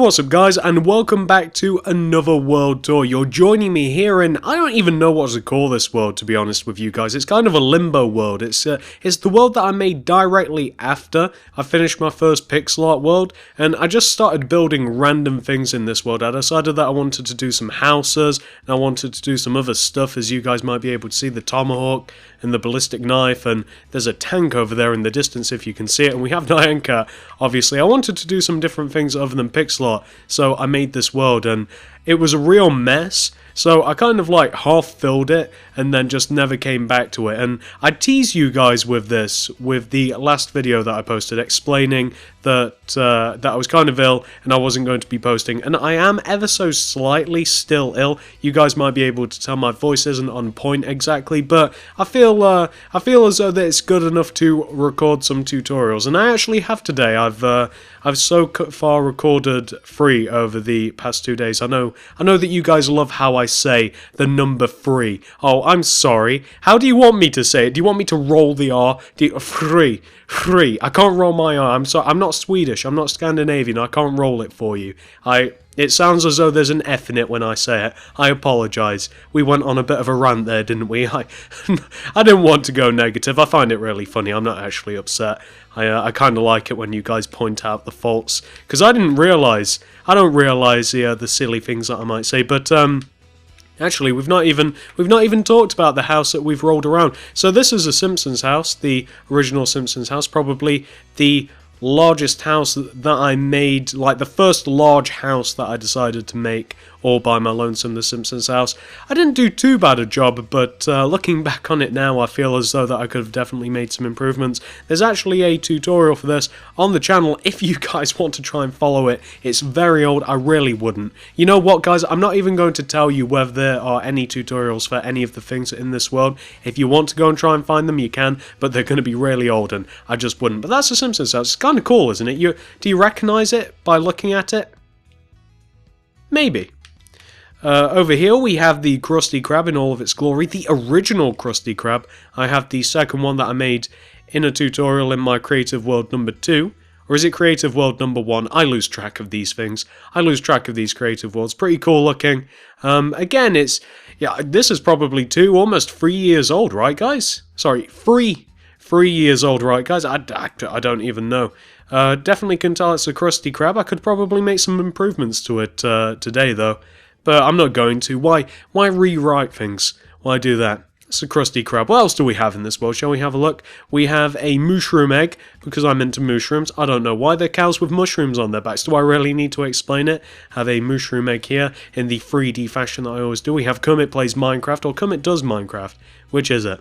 what's up guys, and welcome back to another world tour. You're joining me here in, I don't even know what to call this world, to be honest with you guys. It's kind of a limbo world. It's the world that I made directly after I finished my first pixel art world, and I just started building random things in this world. I decided that I wanted to do some houses, and I wanted to do some other stuff, as you guys might be able to see, the tomahawk and the ballistic knife, and there's a tank over there in the distance if you can see it, and we have Nyan Cat, obviously. I wanted to do some different things other than pixel art, so I made this world, and it was a real mess, so I kind of like half filled it and then just never came back to it. And I teased you guys with this with the last video that I posted explaining that that I was kind of ill and I wasn't going to be posting, and I am ever so slightly still ill. You guys might be able to tell my voice isn't on point exactly, but I feel as though that it's good enough to record some tutorials, and I actually have today. I've so far recorded 3 over the past 2 days. I know that you guys love how I say the number 3. Oh, I'm sorry. How do you want me to say it? Do you want me to roll the R? 3. I can't roll my R. I'm sorry. I'm not Swedish. I'm not Scandinavian. I can't roll it for you. It sounds as though there's an F in it when I say it. I apologise. We went on a bit of a rant there, didn't we? I didn't want to go negative. I find it really funny. I'm not actually upset. I kind of like it when you guys point out the faults, because I don't realise the silly things that I might say. But actually, we've not even talked about the house that we've rolled around. So this is a Simpsons house, the original Simpsons house, probably the largest house that I made, like the first large house that I decided to make all by my lonesome, the Simpsons house. I didn't do too bad a job, but looking back on it now, I feel as though that I could have definitely made some improvements. There's actually a tutorial for this on the channel if you guys want to try and follow it. It's very old. I really wouldn't. You know what, guys? I'm not even going to tell you whether there are any tutorials for any of the things in this world. If you want to go and try and find them, you can, but they're going to be really old, and I just wouldn't. But that's the Simpsons house. It's kind of cool, isn't it? Do you recognize it by looking at it? Maybe. Over here we have the Krusty Krab in all of its glory, the original Krusty Krab. I have the second one that I made in a tutorial in my Creative World number 2. Or is it Creative World number 1? I lose track of these things. I lose track of these Creative Worlds. Pretty cool looking. Again, this is probably almost 3 years old, right guys? Sorry, 3 years old, right guys? I don't even know. Definitely can tell it's a Krusty Krab. I could probably make some improvements to it today though. But I'm not going to. Why rewrite things? Why do that? It's a Krusty Krab. What else do we have in this world? Shall we have a look? We have a mushroom egg, because I'm into mushrooms. I don't know why they're cows with mushrooms on their backs. Do I really need to explain it? Have a mushroom egg here in the 3D fashion that I always do. We have Kermit plays Minecraft, or Kermit does Minecraft. Which is it?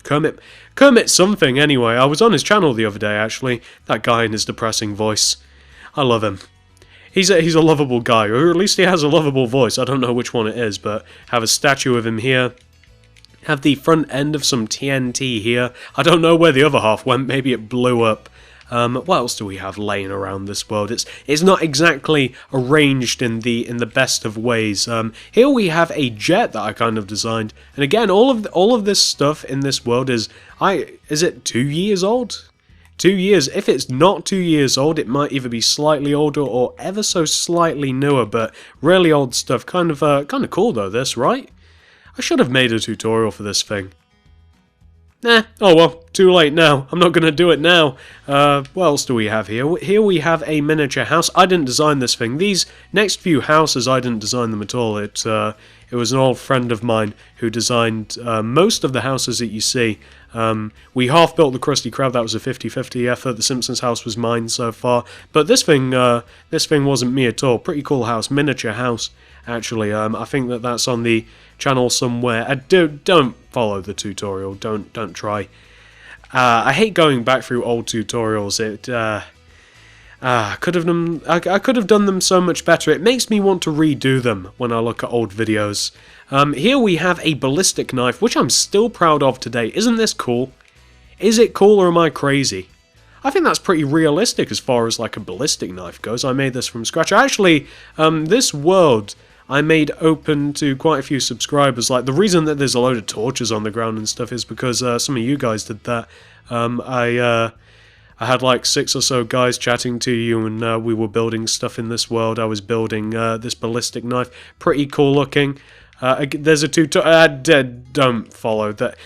Kermit something, anyway. I was on his channel the other day, actually. That guy in his depressing voice. I love him. He's a lovable guy, or at least he has a lovable voice. I don't know which one it is, but have a statue of him here. Have the front end of some TNT here. I don't know where the other half went. Maybe it blew up. What else do we have laying around this world? It's not exactly arranged in the best of ways. Here we have a jet that I kind of designed, and again, all of this stuff in this world is it 2 years old? 2 years. If it's not 2 years old, it might either be slightly older or ever so slightly newer, but really old stuff. Kind of cool though, this, right? I should have made a tutorial for this thing. Oh well, too late now. I'm not going to do it now. What else do we have here? Here we have a miniature house. I didn't design this thing. These next few houses, I didn't design them at all. It was an old friend of mine who designed most of the houses that you see. We half built the Krusty Krab. That was a 50-50 effort. The Simpsons house was mine so far. But this thing wasn't me at all. Pretty cool house, miniature house. Actually, I think that's on the channel somewhere. Don't follow the tutorial. Don't try. I hate going back through old tutorials. I could have done them so much better. It makes me want to redo them when I look at old videos. Here we have a ballistic knife, which I'm still proud of today. Isn't this cool? Is it cool, or am I crazy? I think that's pretty realistic as far as like a ballistic knife goes. I made this from scratch. Actually, this world I made open to quite a few subscribers. Like, the reason that there's a load of torches on the ground and stuff is because some of you guys did that. I had like 6 or so guys chatting to you, and we were building stuff in this world. I was building this ballistic knife. Pretty cool looking. There's a tutorial. Don't follow that.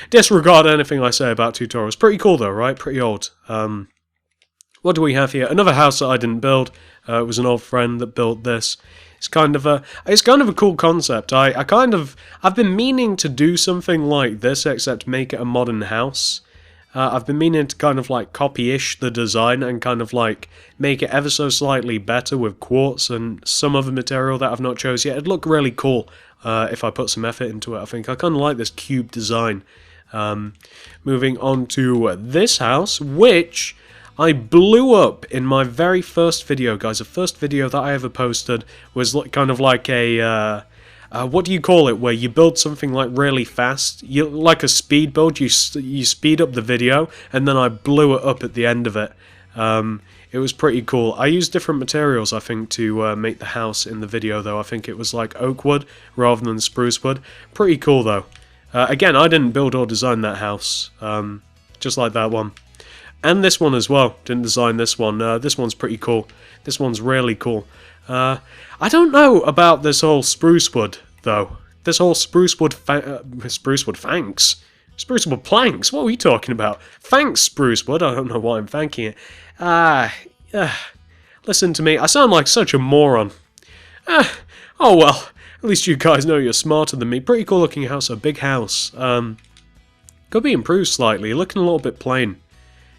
Disregard anything I say about tutorials. Pretty cool though, right? Pretty old. What do we have here? Another house that I didn't build. It was an old friend that built this. It's kind of a cool concept. I've been meaning to do something like this, except make it a modern house. I've been meaning to kind of like copy-ish the design and kind of like make it ever so slightly better with quartz and some other material that I've not chose yet. It'd look really cool if I put some effort into it, I think. I kind of like this cube design. Moving on to this house, which I blew up in my very first video, guys. The first video that I ever posted was kind of like a... what do you call it? Where you build something like really fast, like a speed build. You speed up the video, and then I blew it up at the end of it. It was pretty cool. I used different materials, I think, to make the house in the video, though. I think it was like oak wood rather than spruce wood. Pretty cool, though. Again, I didn't build or design that house, just like that one. And this one as well. Didn't design this one. This one's pretty cool. This one's really cool. I don't know about this whole spruce wood, though. This whole spruce wood fangs? Spruce wood planks? What are we talking about? Thanks, spruce wood. I don't know why I'm thanking it. Listen to me. I sound like such a moron. Oh well. At least you guys know you're smarter than me. Pretty cool looking house. A big house. Could be improved slightly. Looking a little bit plain.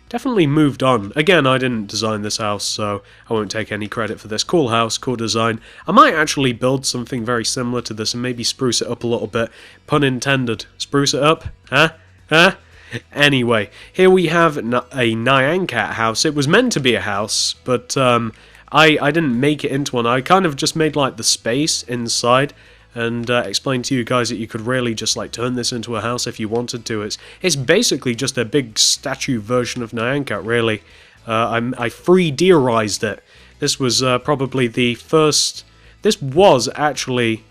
Definitely moved on. Again, I didn't design this house, so I won't take any credit for this. Cool house, cool design. I might actually build something very similar to this and maybe spruce it up a little bit. Pun intended. Spruce it up? Huh? Anyway, here we have a Nyan Cat house. It was meant to be a house, but I didn't make it into one. I kind of just made like the space inside and explained to you guys that you could really just like turn this into a house if you wanted to. It's basically just a big statue version of Nyan Cat, really. I 3D'ized it. This was probably the first... This was actually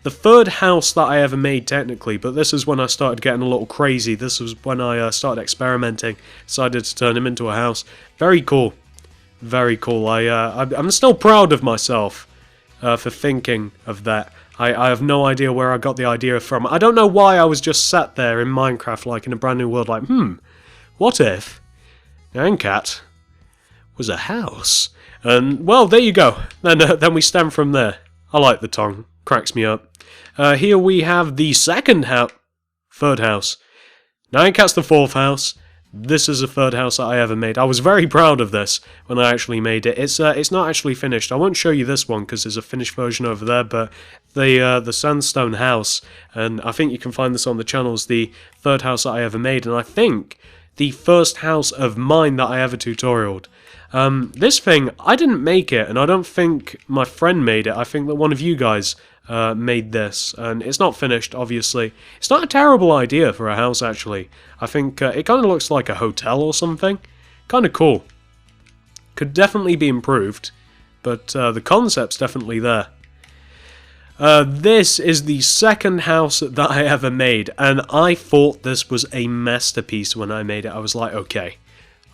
the third house that I ever made, technically, but this is when I started getting a little crazy. This was when I started experimenting, decided to turn him into a house. Very cool. Very cool. I'm still proud of myself for thinking of that. I have no idea where I got the idea from. I don't know why I was just sat there in Minecraft, like in a brand new world, like, what if Nyan Cat was a house? And, well, there you go. Then we stem from there. I like the tongue. Cracks me up. Here we have the third house. Nyan Cat's the fourth house. This is the third house that I ever made. I was very proud of this when I actually made it. It's not actually finished. I won't show you this one because there's a finished version over there, but the sandstone house, and I think you can find this on the channel, is the third house that I ever made, and I think the first house of mine that I ever tutorialed. This thing, I didn't make it, and I don't think my friend made it. I think that one of you guys made this, and it's not finished, obviously. It's not a terrible idea for a house, actually. I think it kind of looks like a hotel or something. Kind of cool. Could definitely be improved, but the concept's definitely there. This is the second house that I ever made, and I thought this was a masterpiece when I made it. I was like, okay,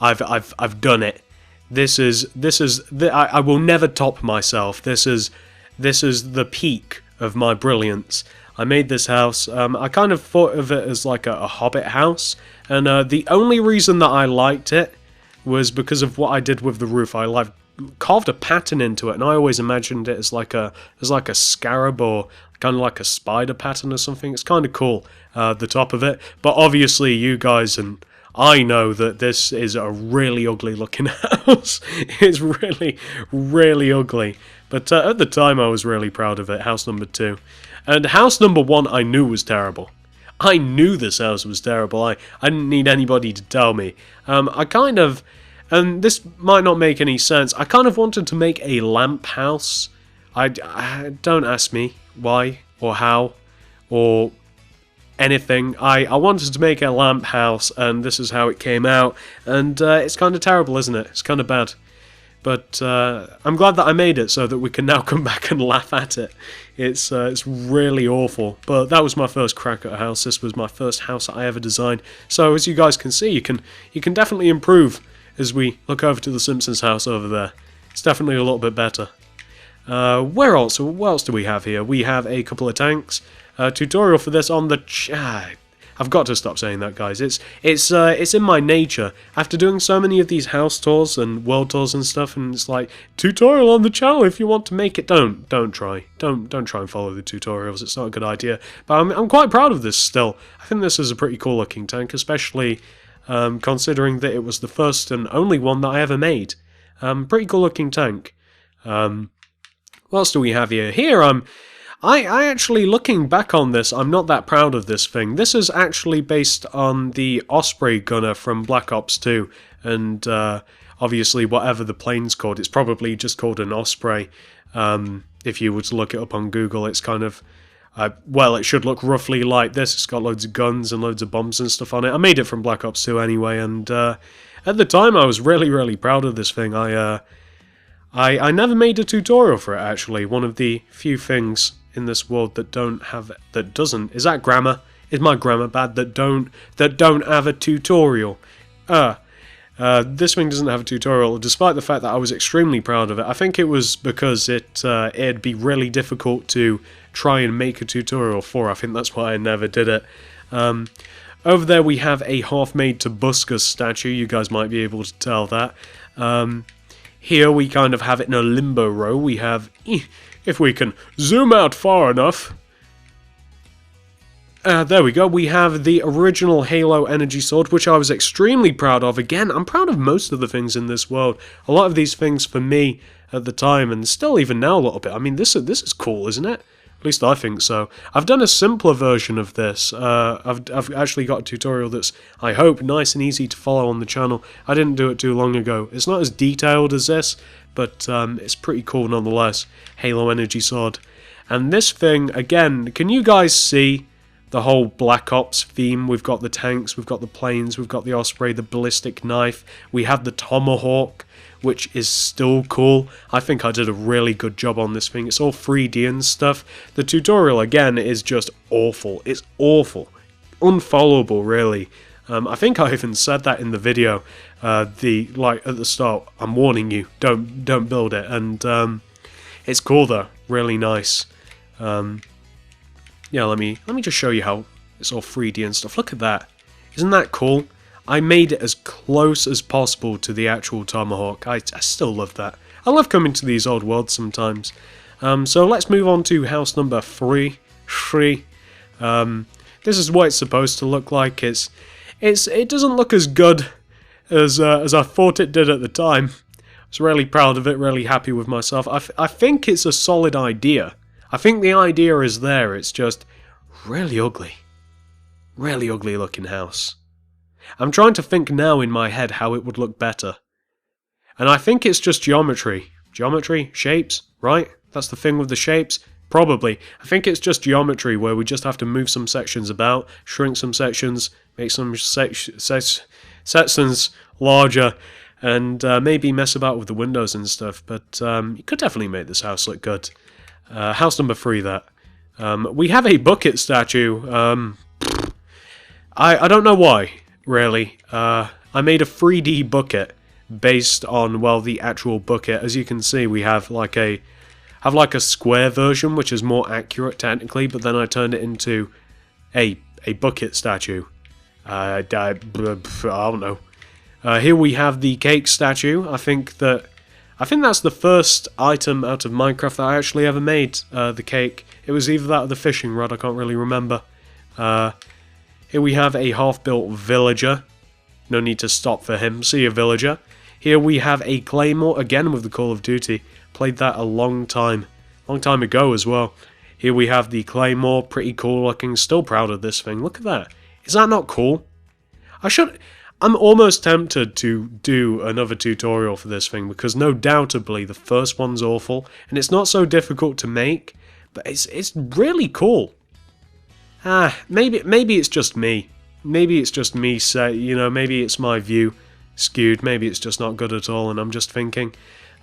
I've done it. I will never top myself. This is the peak of my brilliance. I made this house. I kind of thought of it as like a hobbit house, and the only reason that I liked it was because of what I did with the roof. I carved a pattern into it, and I always imagined it as like a scarab or kind of like a spider pattern or something. It's kind of cool, the top of it. But obviously, you guys and I know that this is a really ugly looking house. It's really, really ugly. But at the time, I was really proud of it. House number 2. And house number 1 I knew was terrible. I knew this house was terrible. I didn't need anybody to tell me. I kind of, and this might not make any sense, I kind of wanted to make a lamp house. Don't ask me why or how or anything. I wanted to make a lamp house, and this is how it came out. And it's kind of terrible, isn't it? It's kind of bad. But I'm glad that I made it so that we can now come back and laugh at it. It's really awful. But that was my first crack at a house. This was my first house that I ever designed. So as you guys can see, you can definitely improve as we look over to the Simpsons house over there. It's definitely a little bit better. What else do we have here? We have a couple of tanks. Tutorial for this on the I've got to stop saying that, guys. It's in my nature. After doing so many of these house tours and world tours and stuff, and it's like tutorial on the channel if you want to make it. Don't try and follow the tutorials. It's not a good idea. But I'm quite proud of this still. I think this is a pretty cool looking tank, especially considering that it was the first and only one that I ever made. Pretty cool looking tank. What else do we have here? I actually, looking back on this, I'm not that proud of this thing. This is actually based on the Osprey gunner from Black Ops 2, and obviously whatever the plane's called, it's probably just called an Osprey. If you were to look it up on Google, it's kind of, well, it should look roughly like this. It's got loads of guns and loads of bombs and stuff on it. I made it from Black Ops 2 anyway, and at the time I was really proud of this thing. I never made a tutorial for it, actually. One of the few things in this world that doesn't. Is that grammar? Is my grammar bad? That don't have a tutorial. This thing doesn't have a tutorial, despite the fact that I was extremely proud of it. I think it was because it'd be really difficult to try and make a tutorial for. I think that's why I never did it. Over there we have a half-made Tobuscus statue. You guys might be able to tell that. Here we kind of have it in a limbo row. We have, if we can zoom out far enough, there we go, we have the original Halo energy sword, which I was extremely proud of. Again, I'm proud of most of the things in this world. A lot of these things for me at the time, and still even now a little bit. I mean, this is cool, isn't it? At least I think so. I've done a simpler version of this. I've actually got a tutorial that's, I hope, nice and easy to follow on the channel. I didn't do it too long ago. It's not as detailed as this, but it's pretty cool nonetheless. Halo energy sword. And this thing, again, can you guys see the whole Black Ops theme? We've got the tanks, we've got the planes, we've got the Osprey, the ballistic knife, we have the tomahawk, which is still cool. I think I did a really good job on this thing. It's all 3D and stuff. The tutorial, again, is just awful. It's awful. Unfollowable, really. I think I even said that in the video. At the start, I'm warning you, don't build it. And it's cool though, really nice. Yeah, let me just show you how it's all 3D and stuff. Look at that. Isn't that cool? I made it as close as possible to the actual tomahawk. I still love that. I love coming to these old worlds sometimes. So let's move on to house number 3. This is what it's supposed to look like. It doesn't look as good as I thought it did at the time. I was really proud of it, really happy with myself. I think it's a solid idea. I think the idea is there. It's just really ugly. Really ugly looking house. I'm trying to think now in my head how it would look better. And I think it's just geometry. Geometry? Shapes? Right? That's the thing with the shapes? Probably. I think it's just geometry where we just have to move some sections about, shrink some sections, make some sections larger, and maybe mess about with the windows and stuff. But you could definitely make this house look good. House number 3, that. We have a bucket statue. I don't know why. Really. I made a 3D bucket based on, well, the actual bucket. As you can see, we have like a square version, which is more accurate technically, but then I turned it into a bucket statue. I don't know. Here we have the cake statue. I think that's the first item out of Minecraft that I actually ever made, the cake. It was either that or the fishing rod, I can't really remember. Here we have a half-built villager. No need to stop for him. See you, villager. Here we have a claymore, again with the Call of Duty. Played that a long time ago as well. Here we have the claymore, pretty cool looking. Still proud of this thing. Look at that. Is that not cool? I'm almost tempted to do another tutorial for this thing, because no doubtably the first one's awful, and it's not so difficult to make, but it's really cool. Maybe it's just me. Maybe it's just me, maybe it's my view skewed, maybe it's just not good at all, and I'm just thinking.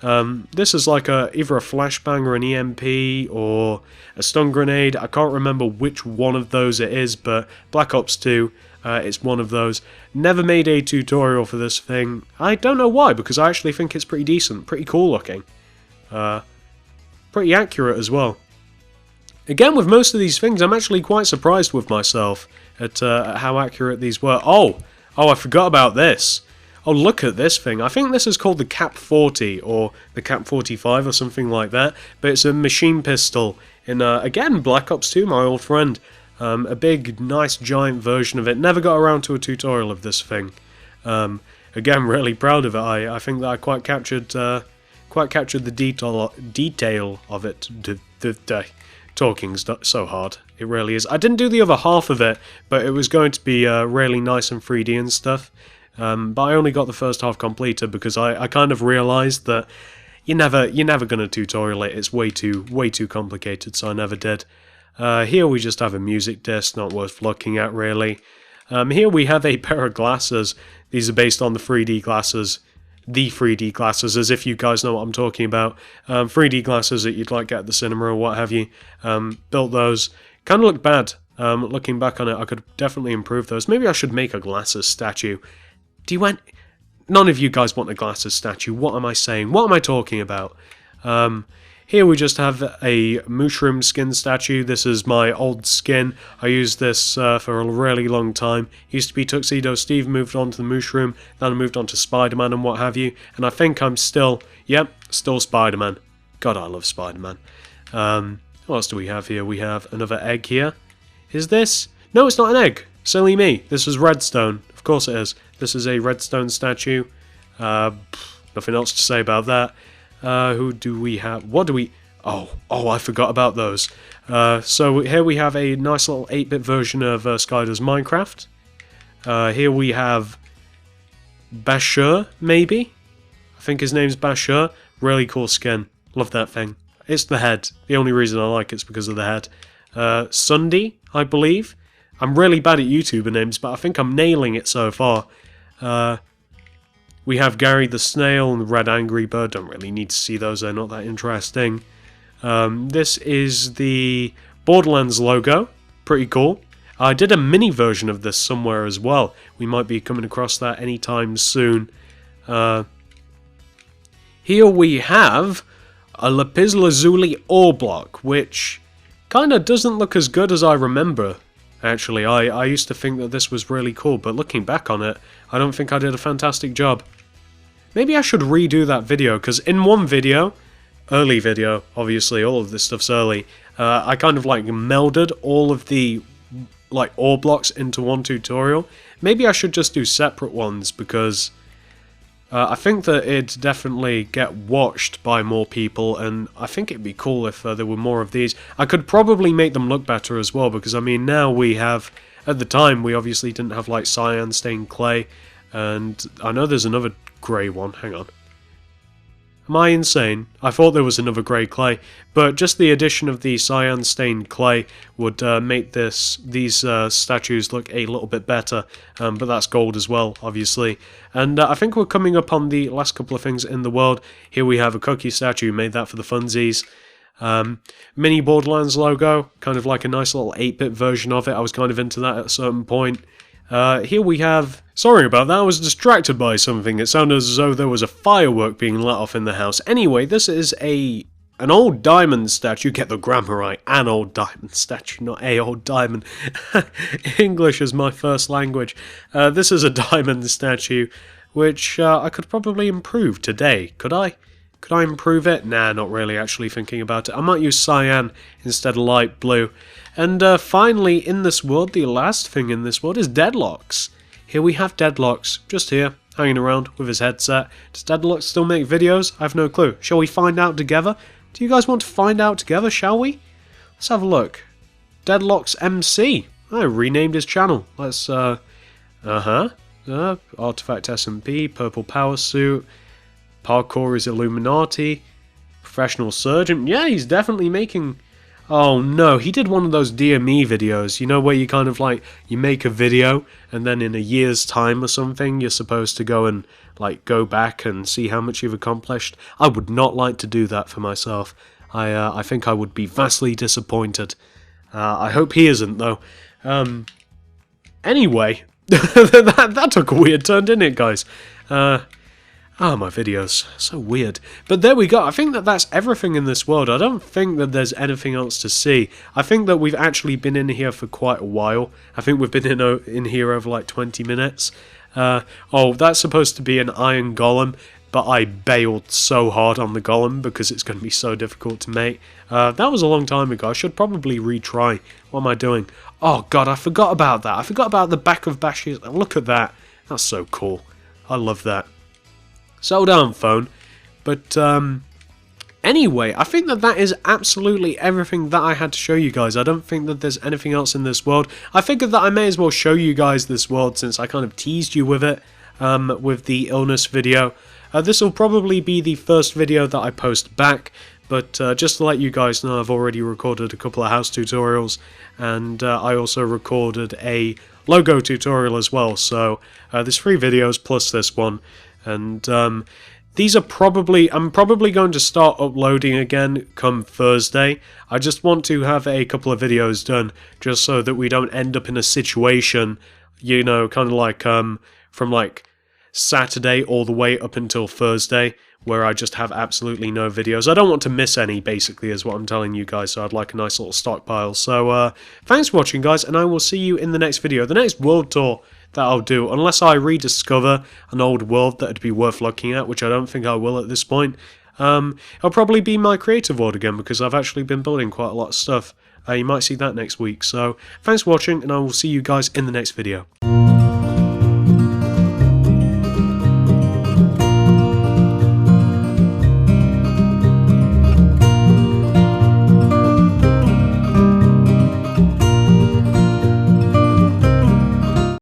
This is like either a flashbang or an EMP or a stun grenade. I can't remember which one of those it is, but Black Ops 2, it's one of those. Never made a tutorial for this thing. I don't know why, because I actually think it's pretty decent, pretty cool looking. Pretty accurate as well. Again, with most of these things, I'm actually quite surprised with myself at how accurate these were. Oh, I forgot about this. Oh, look at this thing. I think this is called the Cap 40 or the Cap 45 or something like that. But it's a machine pistol in, again, Black Ops 2, my old friend. A big, nice, giant version of it. Never got around to a tutorial of this thing. Again, really proud of it. I think that I quite captured the detail of it. Talking's so hard. It really is. I didn't do the other half of it, but it was going to be really nice and 3D and stuff. But I only got the first half completed because I kind of realised that you're never gonna tutorial it. It's way too complicated, so I never did. Here we just have a music disc, not worth looking at really. Here we have a pair of glasses. These are based on the 3D glasses. The 3D glasses, as if you guys know what I'm talking about. 3D glasses that you'd like get at the cinema or what have you. Built those. Kind of look bad. Looking back on it, I could definitely improve those. Maybe I should make a glasses statue. None of you guys want a glasses statue. What am I saying? What am I talking about? Here we just have a mushroom skin statue. This is my old skin. I used this for a really long time. Used to be Tuxedo Steve, moved on to the mushroom, then I moved on to Spider-Man and what have you. And I think I'm still Spider-Man. God, I love Spider-Man. What else do we have here? We have another egg here. Is this? No, it's not an egg. Silly me. This is redstone. Of course it is. This is a redstone statue. Nothing else to say about that. Who do we have? What do we... Oh, I forgot about those. So here we have a nice little 8-bit version of Skyder's Minecraft. Here we have Bashir, maybe? I think his name's Bashir. Really cool skin. Love that thing. It's the head. The only reason I like it's because of the head. Sunday, I believe. I'm really bad at YouTuber names, but I think I'm nailing it so far. We have Gary the Snail and the Red Angry Bird. Don't really need to see those, they're not that interesting. This is the Borderlands logo. Pretty cool. I did a mini version of this somewhere as well. We might be coming across that anytime soon. Here we have a lapis lazuli ore block, which kind of doesn't look as good as I remember. Actually, I used to think that this was really cool, but looking back on it, I don't think I did a fantastic job. Maybe I should redo that video, because in one video, early video, obviously, all of this stuff's early, I kind of like melded all of the like ore blocks into one tutorial. Maybe I should just do separate ones, because I think that it'd definitely get watched by more people, and I think it'd be cool if there were more of these. I could probably make them look better as well, because I mean now we have, at the time we obviously didn't have like cyan stained clay, and I know there's another grey one, hang on. Am I insane? I thought there was another grey clay, but just the addition of the cyan stained clay would make these statues look a little bit better, but that's gold as well, obviously. And I think we're coming up on the last couple of things in the world. Here we have a cookie statue, made that for the funsies. Mini Borderlands logo, kind of like a nice little 8-bit version of it. I was kind of into that at a certain point. Here we have... Sorry about that, I was distracted by something. It sounded as though there was a firework being let off in the house. Anyway, this is an old diamond statue. Get the grammar right. An old diamond statue, not a old diamond. English is my first language. This is a diamond statue, which I could probably improve today. Could I? Could I improve it? Nah, not really, actually, thinking about it. I might use cyan instead of light blue. And finally, in this world, the last thing in this world is Deadlocks. Here we have Deadlocks, just here, hanging around with his headset. Does Deadlocks still make videos? I have no clue. Shall we find out together? Do you guys want to find out together, shall we? Let's have a look. Deadlocks MC. I renamed his channel. Let's, Artifact SMP, Purple Power Suit, Parkour is Illuminati, Professional Surgeon. Yeah, he's definitely making... Oh no, he did one of those Dear Me videos, you know, where you kind of like, you make a video, and then in a year's time or something, you're supposed to go and, like, go back and see how much you've accomplished. I would not like to do that for myself. I think I would be vastly disappointed. I hope he isn't, though. Anyway, that took a weird turn, didn't it, guys? My videos. So weird. But there we go. I think that that's everything in this world. I don't think that there's anything else to see. I think that we've actually been in here for quite a while. I think we've been in here over like 20 minutes. Oh, that's supposed to be an iron golem, but I bailed so hard on the golem because it's going to be so difficult to make. That was a long time ago. I should probably retry. What am I doing? Oh god, I forgot about that. I forgot about the back of Bash's. Look at that. That's so cool. I love that. Settle down, phone. But, anyway, I think that that is absolutely everything that I had to show you guys. I don't think that there's anything else in this world. I figured that I may as well show you guys this world since I kind of teased you with it, with the illness video. This will probably be the first video that I post back, but just to let you guys know, I've already recorded a couple of house tutorials, and I also recorded a logo tutorial as well, so there's 3 videos plus this one. And these are I'm probably going to start uploading again come Thursday. I just want to have a couple of videos done, just so that we don't end up in a situation, you know, kind of like from like Saturday all the way up until Thursday, where I just have absolutely no videos. I don't want to miss any, basically, is what I'm telling you guys, so I'd like a nice little stockpile. So, thanks for watching, guys, and I will see you in the next video. The next world tour that I'll do, unless I rediscover an old world that would be worth looking at, which I don't think I will at this point, it'll probably be my creative world again, because I've actually been building quite a lot of stuff. You might see that next week. So, thanks for watching, and I will see you guys in the next video.